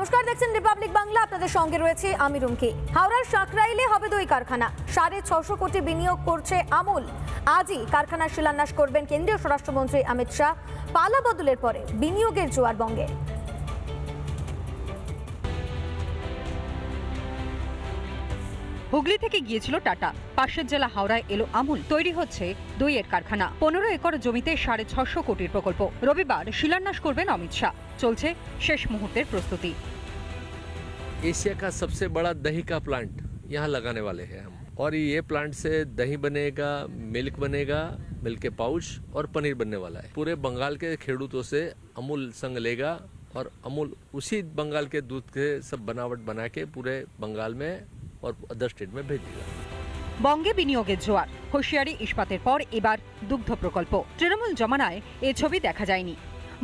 নমস্কার, দেখছেন রিপাবলিক বাংলা। আপনাদের সঙ্গে রয়েছে আমি রুমকি। হাওড়ার সাঁকরাইলে হবে দই কারখানা, 650 কোটি বিনিয়োগ করছে আমুল। আজই কারখানার শিলান্যাস করবেন কেন্দ্রীয় স্বরাষ্ট্রমন্ত্রী অমিত শাহ। পালা বদলের পরে বিনিয়োগের জোয়ার বঙ্গে। হুগলি থেকে গিয়েছিল টাটা, পাশের জেলা হাওড়ায় এলো আমুল। তৈরি হচ্ছে দইয়ের কারখানা। 15 একর জমিতে 650 কোটির প্রকল্প। রবিবার শিলান্যাস করবেন অমিত শাহ। চলছে শেষ মুহূর্তের প্রস্তুতি। एशिया का सबसे बड़ा दही का प्लांट यहाँ लगाने वाले हैं हम, और ये प्लांट से दही बनेगा, मिल्क बनेगा, मिल्क के पाउच और पनीर बनने वाला है। पूरे बंगाल के खेडूतों से अमूल संग लेगा और अमूल उसी बंगाल के दूध के सब बनावट बना के पूरे बंगाल में और अदर स्टेट में भेजेगा। বঙ্গে বিনিয়োগের জোয়ার। হুঁশিয়ারি ইস্পাতের পর এবার দুগ্ধ প্রকল্প। তৃণমূল জমানায় এ ছবি দেখা যায়নি।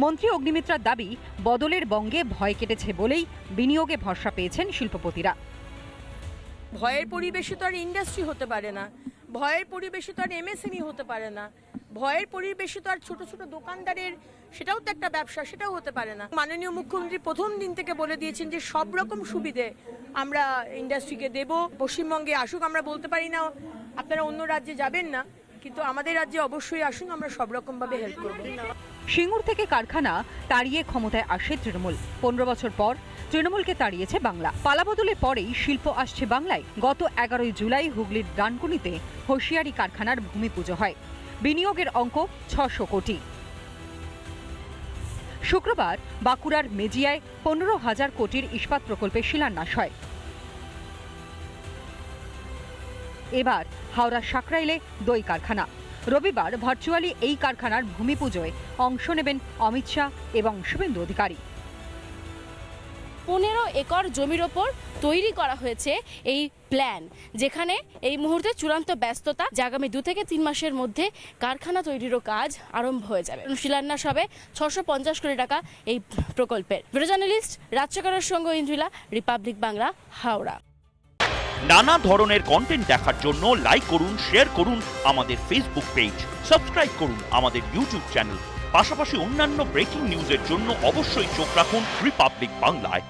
মন্ত্রী অগ্নিমিত্রার দাবি, বদলের বঙ্গে ভয় কেটেছে বলেই বিনিয়োগে ভরসা পেয়েছেন শিল্পপতিরা। ভয়ের পরিবেশে তো আর ইন্ডাস্ট্রি হতে পারে না, ভয়ের পরিবেশে তো আর এমএসএমই হতে পারে না, ভয়ের পরিবেশে তো আর ছোট ছোট দোকানদারের সেটাও তো একটা ব্যবসা, সেটাও হতে পারে না। মাননীয় মুখ্যমন্ত্রী প্রথম দিন থেকে বলে দিয়েছেন যে সব রকম সুবিধে আমরা ইন্ডাস্ট্রিকে দেব। পশ্চিমবঙ্গে আসুক, আমরা বলতে পারি না আপনারা অন্য রাজ্যে যাবেন না, কিন্তু আমাদের রাজ্যে অবশ্যই আসুন, আমরা সব রকম ভাবে হেল্প করব। সিঙ্গুর থেকে কারখানা তাড়িয়ে ক্ষমতায় আসে তৃণমূল। 15 বছর পর তৃণমূলকে তাড়িয়েছে বাংলা। পালাবদলের পরেই শিল্প আসছে বাংলায়। গত 11 জুলাই হুগলির ডানকুনিতে হুঁশিয়ারি কারখানার ভূমি পুজো হয়। বিনিয়োগের অঙ্ক 600 কোটি। শুক্রবার বাঁকুড়ার মেজিয়ায় 15,000 কোটির ইস্পাত প্রকল্পের শিলান্যাস হয়। এবার হাওড়ার সাঁকরাইলে দই কারখানা। রবিবার ভার্চুয়ালি এই কারখানার ভূমি পুজোয় অংশ নেবেন অমিত শাহ এবং শুভেন্দু অধিকারী। 15 একর জমির ওপর তৈরি করা হয়েছে এই প্ল্যান, যেখানে এই মুহূর্তে চূড়ান্ত ব্যস্ততা। আগামী 2 থেকে 3 মাসের মধ্যে কারখানা তৈরিরও কাজ আরম্ভ হয়ে যাবে। শিলান্যাস হবে 650 কোটি টাকা এই প্রকল্পের। ভিডিও জার্নালিস্ট রাজ্যকারের সঙ্গে ইন্দ্রিলা, রিপাবলিক বাংলা, হাওড়া। নানা ধরনের কন্টেন্ট দেখার জন্য লাইক করুন, শেয়ার করুন আমাদের ফেসবুক পেজ, সাবস্ক্রাইব করুন আমাদের ইউটিউব চ্যানেল। পাশাপাশি অন্যান্য ব্রেকিং নিউজের জন্য অবশ্যই চোখ রাখুন রিপাবলিক বাংলায়।